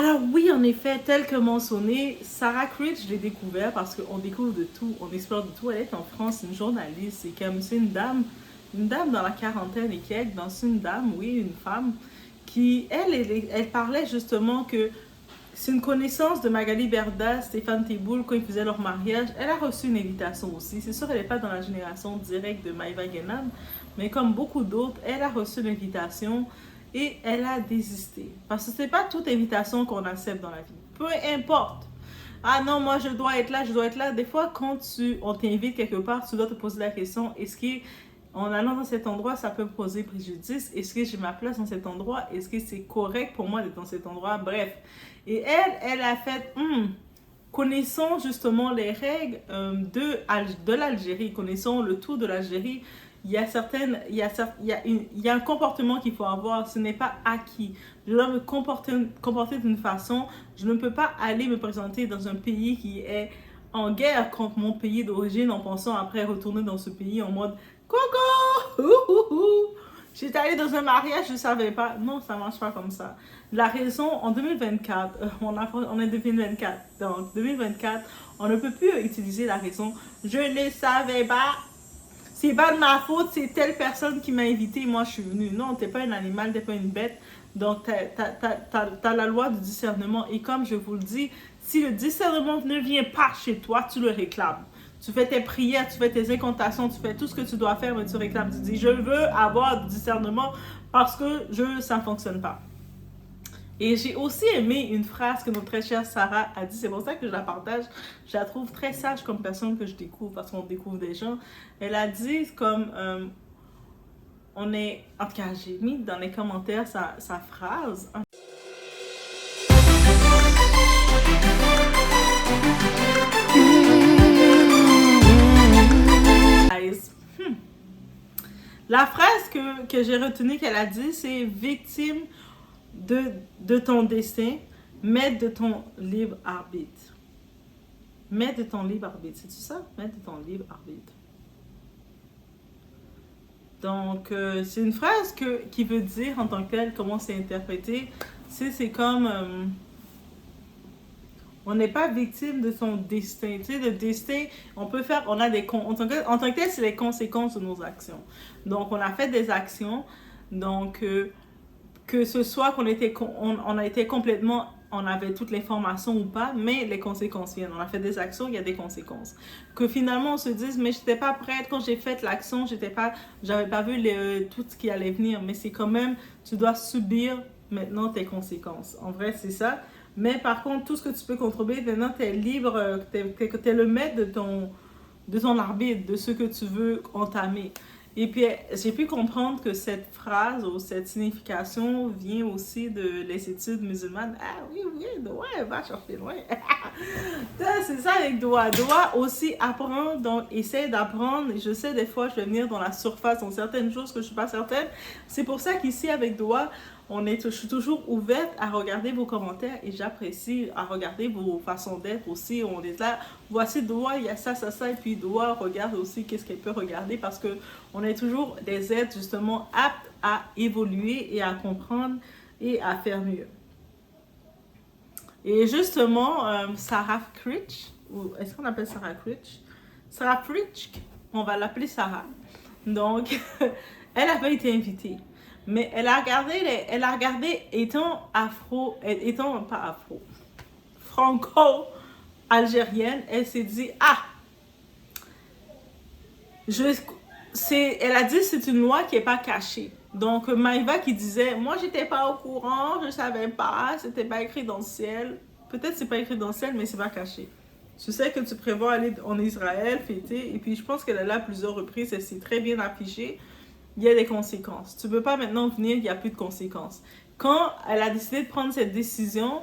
Alors oui, en effet, tel que mentionné, Sarah Critch, je l'ai découvert parce qu'on découvre de tout, on explore de tout. Elle est en France, une journaliste, c'est une dame dans la quarantaine et quelques, dans une dame, oui, une femme, qui, elle parlait justement que c'est une connaissance de Magali Berda, Stéphane Teboul, quand ils faisaient leur mariage. Elle a reçu une invitation aussi. C'est sûr, elle n'est pas dans la génération directe de Maïva Guénam, mais comme beaucoup d'autres, elle a reçu l'invitation et elle a désisté. Parce que ce n'est pas toute invitation qu'on accepte dans la vie. Peu importe. Ah non, moi je dois être là, je dois être là. Des fois, quand on t'invite quelque part, tu dois te poser la question, est-ce qu'en allant dans cet endroit, ça peut me poser préjudice? Est-ce que j'ai ma place dans cet endroit? Est-ce que c'est correct pour moi d'être dans cet endroit? Bref. Et elle a fait, connaissons justement les règles de l'Algérie, connaissons le tout de l'Algérie. Il y a un comportement qu'il faut avoir, ce n'est pas acquis. Je dois me comporter d'une façon, je ne peux pas aller me présenter dans un pays qui est en guerre contre mon pays d'origine en pensant après retourner dans ce pays en mode Coco! J'étais allée dans un mariage, je ne savais pas. Non, ça ne marche pas comme ça. La raison, en 2024, on est 2024, donc 2024, on ne peut plus utiliser la raison je ne savais pas. C'est pas de ma faute, c'est telle personne qui m'a invité, moi je suis venue. Non, t'es pas un animal, t'es pas une bête. Donc, t'as la loi du discernement. Et comme je vous le dis, si le discernement ne vient pas chez toi, tu le réclames. Tu fais tes prières, tu fais tes incantations, tu fais tout ce que tu dois faire, mais tu réclames. Tu dis, je veux avoir du discernement parce que ça ne fonctionne pas. Et j'ai aussi aimé une phrase que notre très chère Sarah a dit, c'est pour ça que je la partage. Je la trouve très sage comme personne que je découvre, parce qu'on découvre des gens. Elle a dit comme, on est, en tout cas j'ai mis dans les commentaires sa phrase. La phrase que j'ai retenue qu'elle a dit, c'est victime de ton destin, maître de ton libre arbitre. Maître de ton libre arbitre, c'est-tu ça? Maître de ton libre arbitre. Donc, c'est une phrase qui veut dire en tant que telle, comment c'est interprété. C'est comme, on n'est pas victime de son destin. Tu sais, le destin, on peut faire, on a des, en tant que tel, c'est les conséquences de nos actions. Donc, on a fait des actions, donc, que ce soit on a été complètement, on avait toutes les formations ou pas, mais les conséquences viennent. On a fait des actions, il y a des conséquences. Que finalement on se dise, mais j'étais pas prête quand j'ai fait l'action, j'avais pas vu tout ce qui allait venir. Mais c'est quand même, tu dois subir maintenant tes conséquences. En vrai, c'est ça. Mais par contre, tout ce que tu peux contrôler, maintenant tu es libre, tu es le maître de ton arbitre, de ce que tu veux entamer. Et puis, j'ai pu comprendre que cette phrase ou cette signification vient aussi de les études musulmanes. Ah oui, Doua, elle va chercher loin. C'est ça avec Doua. Doua aussi apprend, donc essaie d'apprendre. Je sais, des fois, je vais venir dans la surface, dans certaines choses que je ne suis pas certaine. C'est pour ça qu'ici, avec Doua, je suis toujours ouverte à regarder vos commentaires et j'apprécie à regarder vos façons d'être aussi. On est là, voici Doua, il y a ça, et puis Doua regarde aussi qu'est-ce qu'elle peut regarder parce que on est toujours des êtres justement aptes à évoluer et à comprendre et à faire mieux. Et justement, Sarah Critch, ou est-ce qu'on appelle Sarah Critch? Sarah Critch, on va l'appeler Sarah. Donc, elle avait été invitée. Mais elle a regardé étant franco-algérienne, elle s'est dit, elle a dit c'est une loi qui n'est pas cachée. Donc Maïva qui disait, moi j'étais pas au courant, je savais pas, c'était pas écrit dans le ciel. Peut-être c'est pas écrit dans le ciel, mais c'est pas caché. Tu sais que tu prévois aller en Israël, fêter, et puis je pense qu'elle est là à plusieurs reprises, elle s'est très bien affichée. Il y a des conséquences. Tu ne peux pas maintenant venir, il n'y a plus de conséquences. Quand elle a décidé de prendre cette décision,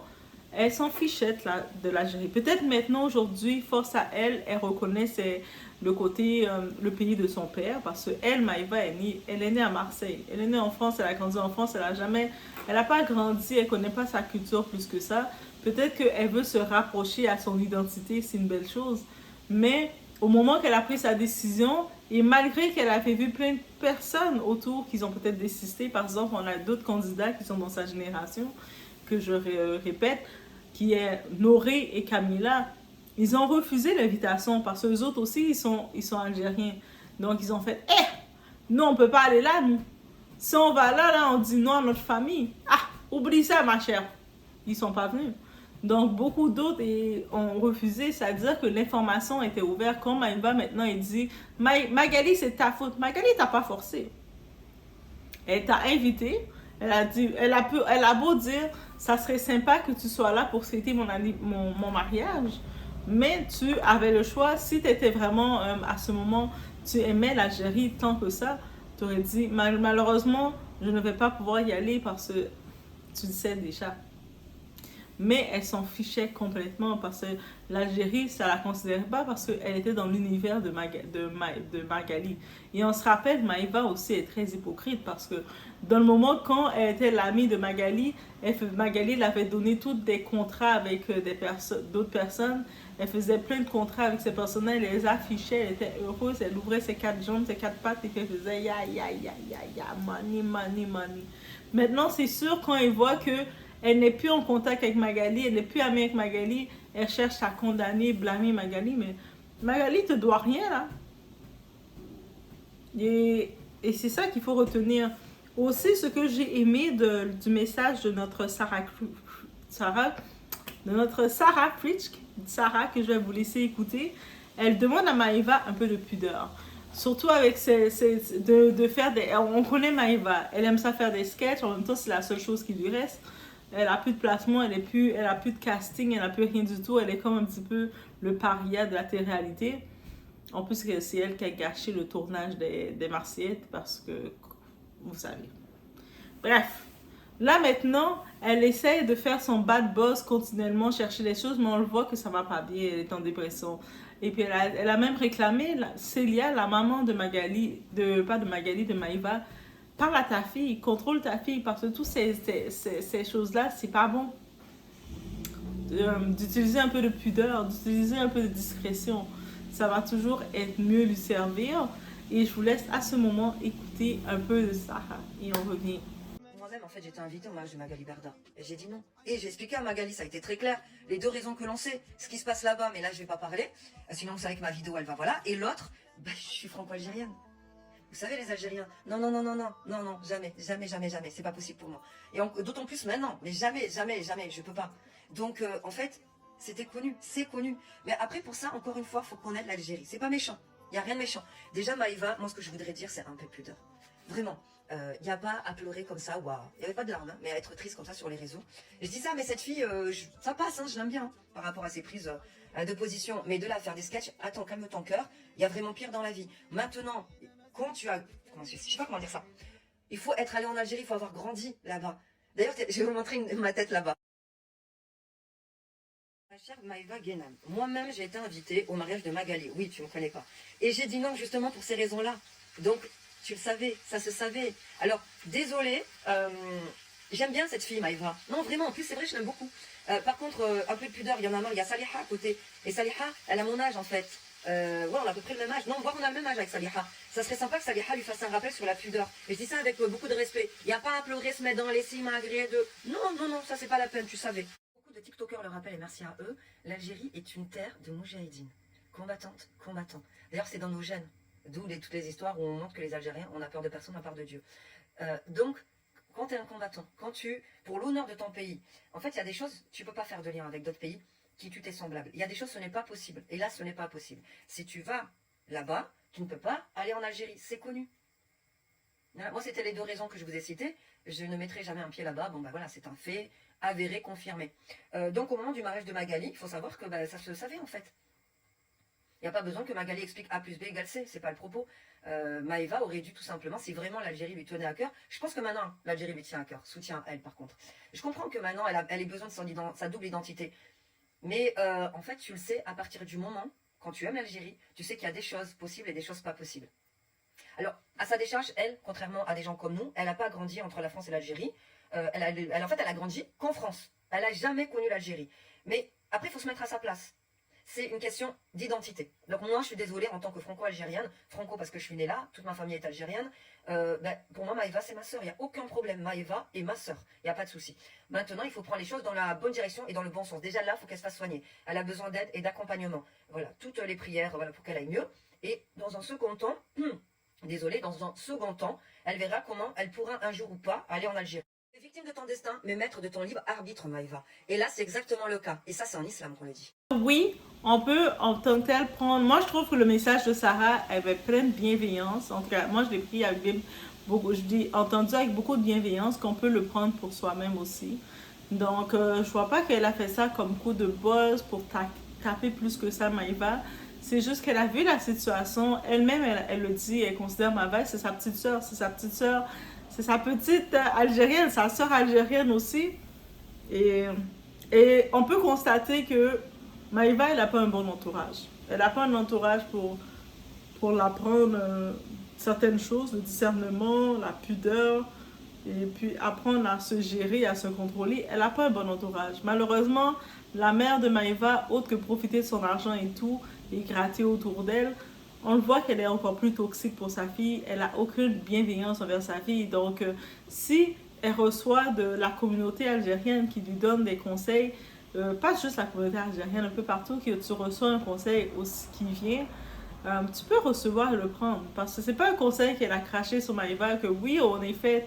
elle s'en fichette de l'Algérie. Peut-être maintenant, aujourd'hui, force à elle, elle reconnaît le côté, le pays de son père, parce qu'elle, Maïva, elle est née à Marseille. Elle est née en France, elle a grandi en France, elle n'a pas grandi, elle ne connaît pas sa culture plus que ça. Peut-être qu'elle veut se rapprocher à son identité, c'est une belle chose. Mais au moment qu'elle a pris sa décision, et malgré qu'elle avait vu plein de personnes autour qui ont peut-être désisté, par exemple, on a d'autres candidats qui sont dans sa génération, que je répète, qui est Noré et Camilla, ils ont refusé l'invitation parce que les autres aussi, ils sont algériens. Donc, ils ont fait, nous, on peut pas aller là, nous. Si on va là, on dit non à notre famille. Ah, oublie ça, ma chère. Ils sont pas venus. Donc, beaucoup d'autres ont refusé. C'est-à-dire que l'information était ouverte. Quand Maïva, maintenant, il dit, Magali, c'est ta faute. Magali t'a pas forcé. Elle t'a invité. Elle a dit, elle a beau dire, ça serait sympa que tu sois là pour fêter mon mariage. Mais tu avais le choix. Si tu étais vraiment, à ce moment, tu aimais l'Algérie tant que ça, tu aurais dit, malheureusement, je ne vais pas pouvoir y aller parce que tu le sais déjà. Mais elle s'en fichait complètement parce que l'Algérie, ça la considérait pas parce qu'elle était dans l'univers de Magali. Et on se rappelle, Maïva aussi est très hypocrite parce que dans le moment quand elle était l'amie de Magali, Magali l'avait donné tous des contrats avec d'autres personnes. Elle faisait plein de contrats avec ces personnes, elle les affichait, elle était heureuse, elle ouvrait ses 4 jambes, ses 4 pattes et elle faisait ya, ya, ya, ya, ya, money, money, money. Maintenant, c'est sûr, quand elle voit que elle n'est plus en contact avec Magali, elle n'est plus amie avec Magali, elle cherche à condamner, blâmer Magali, mais Magali te doit rien là. Et c'est ça qu'il faut retenir. Aussi, ce que j'ai aimé du message de notre Sarah Fritsch, Sarah que je vais vous laisser écouter, elle demande à Maïva un peu de pudeur. Surtout avec de faire des... On connaît Maïva, elle aime ça faire des sketchs, en même temps c'est la seule chose qui lui reste. Elle a plus de placement, elle a plus de casting, elle a plus rien du tout, elle est comme un petit peu le paria de la télé-réalité. En plus, c'est elle qui a gâché le tournage des Marseillaises parce que, vous savez. Bref, là maintenant, elle essaie de faire son bad boss continuellement, chercher des choses, mais on le voit que ça va pas bien, elle est en dépression. Et puis elle a même réclamé, Célia, la maman de Magali, pas de Magali, de Maïva, parle à ta fille, contrôle ta fille, parce que toutes ces choses-là, c'est pas bon. D'utiliser un peu de pudeur, d'utiliser un peu de discrétion, ça va toujours être mieux lui servir. Et je vous laisse à ce moment écouter un peu de Sarah et on revient. Moi-même, en fait, j'étais invitée au mariage de Magali Berda. Et j'ai dit non. Et j'ai expliqué à Magali, ça a été très clair, les deux raisons que l'on sait, ce qui se passe là-bas, mais là, je vais pas parler. Sinon, vous savez que ma vidéo, elle va, voilà. Et l'autre, je suis franco-algérienne. Vous savez, les Algériens, non, non, non, non, non, non, non, jamais, jamais, jamais, jamais, c'est pas possible pour moi. Et d'autant plus maintenant, mais jamais, jamais, jamais, je peux pas. Donc, en fait, c'était connu, c'est connu. Mais après, pour ça, encore une fois, faut connaître l'Algérie. C'est pas méchant, il y a rien de méchant. Déjà, Maïva, moi, ce que je voudrais dire, c'est un peu de pudeur. Vraiment. Il n'y a pas à pleurer comme ça, waouh. Il n'y avait pas de larmes, hein, mais à être triste comme ça sur les réseaux. Et je dis ça, mais cette fille, ça passe, hein, je l'aime bien, hein, par rapport à ses prises de position. Mais de là à faire des sketchs, attends, calme ton cœur, il y a vraiment pire dans la vie. Maintenant, quand tu as... je sais pas comment dire ça. Il faut être allé en Algérie, il faut avoir grandi là-bas. D'ailleurs, je vais vous montrer ma tête là-bas. Ma chère Maïva Guénam, moi-même j'ai été invitée au mariage de Magali. Oui, tu ne me connais pas. Et j'ai dit non justement pour ces raisons-là. Donc, tu le savais, ça se savait. Alors, désolée, j'aime bien cette fille Maïva. Non, vraiment, en plus c'est vrai, je l'aime beaucoup. Par contre, un peu de pudeur, il y en a marre, il y a Saliha à côté. Et Saliha, elle a mon âge en fait. Ouais, on a à peu près le même âge. Non, voire on a le même âge avec Saliha. Ça serait sympa que Saliha lui fasse un rappel sur la pudeur. Et je dis ça avec beaucoup de respect. Il n'y a pas à pleurer, se mettre dans les cimes, agréer de... Non, non, non, ça c'est pas la peine, tu savais. Beaucoup de TikTokers le rappellent et merci à eux. L'Algérie est une terre de moudjahidines. Combattantes, combattants. D'ailleurs, c'est dans nos gènes. D'où toutes les histoires où on montre que les Algériens, on a peur de personne à part de Dieu. Donc, quand tu es un combattant, pour l'honneur de ton pays, en fait, il y a des choses, tu ne peux pas faire de lien avec d'autres pays qui tu t'es semblable. Il y a des choses, ce n'est pas possible. Et là, ce n'est pas possible. Si tu vas là-bas, tu ne peux pas aller en Algérie. C'est connu. Moi, c'était les deux raisons que je vous ai citées. Je ne mettrai jamais un pied là-bas. Bon, ben voilà, c'est un fait avéré, confirmé. Donc, au moment du mariage de Magali, il faut savoir que ça se savait, en fait. Il n'y a pas besoin que Magali explique A plus B égale C, c'est pas le propos. Maïva aurait dû tout simplement, si vraiment l'Algérie lui tenait à cœur, je pense que maintenant l'Algérie lui tient à cœur, soutient elle par contre. Je comprends que maintenant elle ait besoin de sa double identité. Mais en fait, tu le sais, à partir du moment, quand tu aimes l'Algérie, tu sais qu'il y a des choses possibles et des choses pas possibles. Alors, à sa décharge, elle, contrairement à des gens comme nous, elle n'a pas grandi entre la France et l'Algérie. En fait, elle a grandi qu'en France. Elle n'a jamais connu l'Algérie. Mais après, il faut se mettre à sa place. c'est une question d'identité. Donc moi, je suis désolée en tant que franco-algérienne, franco parce que je suis née là, toute ma famille est algérienne, pour moi, Maëva, c'est ma sœur, il n'y a aucun problème. Maëva est ma sœur, il n'y a pas de souci. Maintenant, il faut prendre les choses dans la bonne direction et dans le bon sens. Déjà là, il faut qu'elle se fasse soigner. Elle a besoin d'aide et d'accompagnement. Voilà, toutes les prières, voilà, pour qu'elle aille mieux. Et dans un second temps, désolée, dans un second temps, elle verra comment elle pourra un jour ou pas aller en Algérie. Tu es victime de ton destin, mais maître de ton libre arbitre, Maëva. Et là, c'est exactement le cas. Et ça, c'est en islam qu'on le dit. Oui, on peut en tant que tel prendre. Moi, je trouve que le message de Sarah avait plein de bienveillance. En tout cas, moi, je l'ai pris avec beaucoup, je dis entendu avec beaucoup de bienveillance, qu'on peut le prendre pour soi-même aussi. Donc, je vois pas qu'elle a fait ça comme coup de boss pour taper plus que ça, Maïva. C'est juste qu'elle a vu la situation. Elle-même, elle le dit, elle considère Maïva, c'est sa petite soeur, c'est sa petite soeur, c'est sa petite algérienne, sa soeur algérienne aussi. Et, et on peut constater que Maïva, elle n'a pas un bon entourage. Elle n'a pas un entourage pour l'apprendre certaines choses, le discernement, la pudeur, et puis apprendre à se gérer, à se contrôler. Elle n'a pas un bon entourage. Malheureusement, la mère de Maïva, autre que profiter de son argent et tout, et gratter autour d'elle, on le voit qu'elle est encore plus toxique pour sa fille. Elle n'a aucune bienveillance envers sa fille. Donc, si elle reçoit de la communauté algérienne qui lui donne des conseils, pas juste la communauté algérienne, un peu partout, que tu reçois un conseil aussi qui vient, tu peux recevoir et le prendre. Parce que c'est pas un conseil qu'elle a craché sur Maïva, que oui, en effet,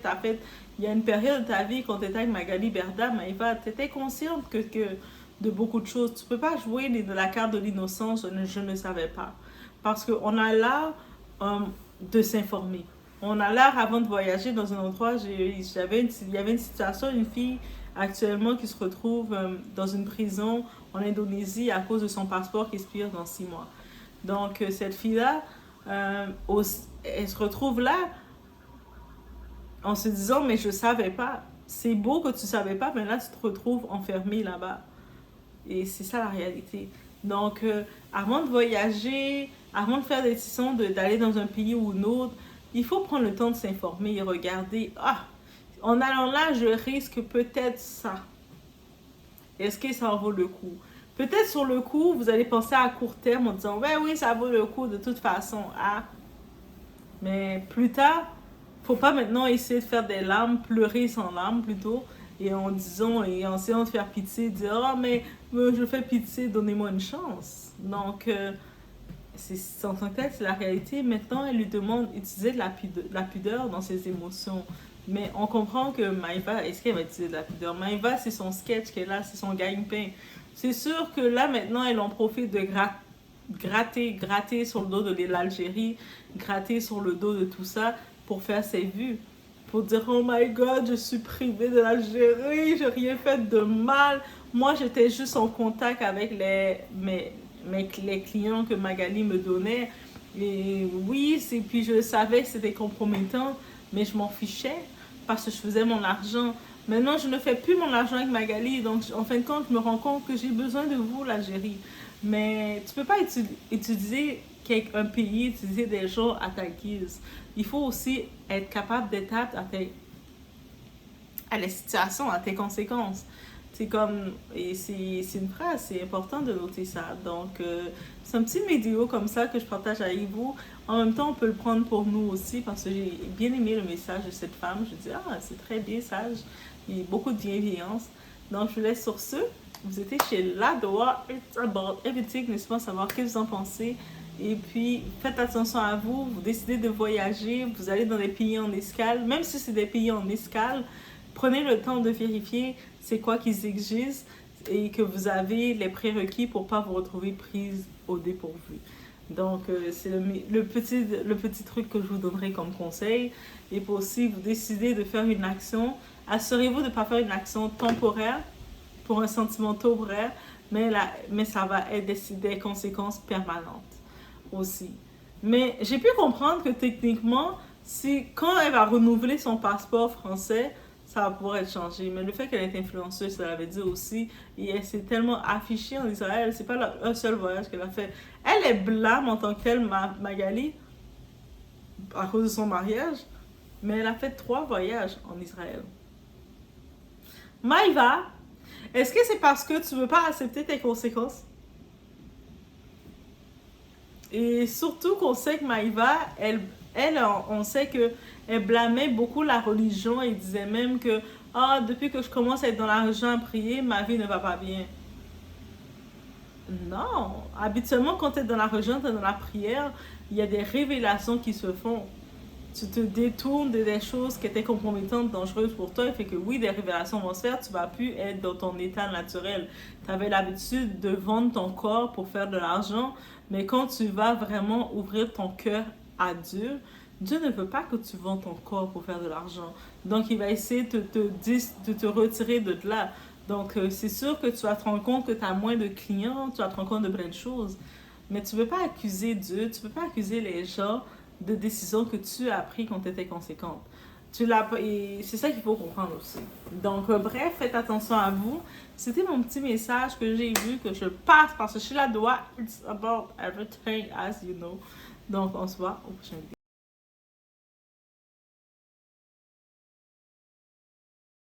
il y a une période de ta vie quand tu étais avec Magali Berda, Maïva, tu étais consciente de beaucoup de choses. Tu peux pas jouer de la carte de l'innocence, je ne savais pas. Parce qu'on a l'art de s'informer. On a l'art, avant de voyager dans un endroit, il y avait une situation, une fille actuellement qui se retrouve dans une prison en Indonésie à cause de son passeport qui expire dans 6 mois. Donc, cette fille-là, elle se retrouve là en se disant, mais je ne savais pas. C'est beau que tu ne savais pas, mais là, tu te retrouves enfermée là-bas. Et c'est ça la réalité. Donc, avant de voyager, avant de faire des décisions d'aller dans un pays ou un autre, il faut prendre le temps de s'informer et regarder, en allant là, je risque peut-être ça. Est-ce que ça en vaut le coup? Peut-être sur le coup, vous allez penser à court terme en disant, ouais, oui, ça vaut le coup de toute façon. Mais plus tard, faut pas maintenant essayer de faire des larmes, pleurer sans larmes plutôt, et en disant, et en essayant de faire pitié, dire, mais je fais pitié, donnez-moi une chance. Donc, c'est en tant que tel, c'est la réalité. Maintenant, elle lui demande d'utiliser de la pudeur dans ses émotions. Mais on comprend que Maïva, est-ce qu'elle va utiliser de la pudeur? Maïva, c'est son sketch qu'elle a, c'est son gagne-pain. C'est sûr que là, maintenant, elle en profite de gratter sur le dos de l'Algérie, gratter sur le dos de tout ça pour faire ses vues. Pour dire, oh my God, je suis privée de l'Algérie, j'ai rien fait de mal. Moi, j'étais juste en contact avec les clients que Magali me donnait. Et oui, puis je savais que c'était compromettant, mais je m'en fichais parce que je faisais mon argent. Maintenant, je ne fais plus mon argent avec Magali, donc en fin de compte, je me rends compte que j'ai besoin de vous, l'Algérie. Mais tu ne peux pas utiliser un pays, utiliser des gens à ta guise. Il faut aussi être capable d'être apte à la situation, à tes conséquences. C'est comme, et c'est une phrase, c'est important de noter ça. Donc, c'est un petit vidéo comme ça que je partage avec vous. En même temps, on peut le prendre pour nous aussi parce que j'ai bien aimé le message de cette femme. Je dis, c'est très bien sage. Il y a beaucoup de bienveillance. Donc, je vous laisse sur ce. Vous étiez chez Ladoa. It's about everything. N'hésitez pas à savoir ce que vous en pensez. Et puis, faites attention à vous. Vous décidez de voyager. Vous allez dans des pays en escale. Même si c'est des pays en escale, prenez le temps de vérifier c'est quoi qu'ils exigent et que vous avez les prérequis pour ne pas vous retrouver prise au dépourvu. Donc, c'est le petit truc que je vous donnerai comme conseil. Et pour aussi vous décidez de faire une action, assurez-vous de ne pas faire une action temporaire pour un sentiment temporaire, mais ça va être des conséquences permanentes aussi. Mais j'ai pu comprendre que techniquement, quand elle va renouveler son passeport français, ça va pouvoir être changé. Mais le fait qu'elle est influenceuse, ça l'avait dit aussi. Et elle s'est tellement affichée en Israël. C'est pas un seul voyage qu'elle a fait. Elle est blâme en tant que telle, Magali, à cause de son mariage. Mais elle a fait 3 voyages en Israël. Maïva, est-ce que c'est parce que tu veux pas accepter tes conséquences? Et surtout qu'on sait que Maïva, on sait que elle blâmait beaucoup la religion et disait même que ah, depuis que je commence à être dans la religion à prier, ma vie ne va pas bien. Non, habituellement quand tu es dans la religion, tu es dans la prière, il y a des révélations qui se font. Tu te détournes de des choses qui étaient compromettantes, dangereuses pour toi, et fait que oui, des révélations vont se faire, tu vas plus être dans ton état naturel. Tu avais l'habitude de vendre ton corps pour faire de l'argent, mais quand tu vas vraiment ouvrir ton cœur à Dieu, Dieu ne veut pas que tu vends ton corps pour faire de l'argent. Donc, il va essayer de te retirer de là. Donc, c'est sûr que tu vas te rendre compte que tu as moins de clients, tu vas te rendre compte de plein de choses. Mais tu ne peux pas accuser Dieu, tu ne peux pas accuser les gens de décisions que tu as prises quand tu étais conséquente. Et c'est ça qu'il faut comprendre aussi. Donc, bref, faites attention à vous. C'était mon petit message que j'ai vu, que je passe parce que je suis la doigt. It's about everything, as you know. Donc, on se voit au prochain vidéo.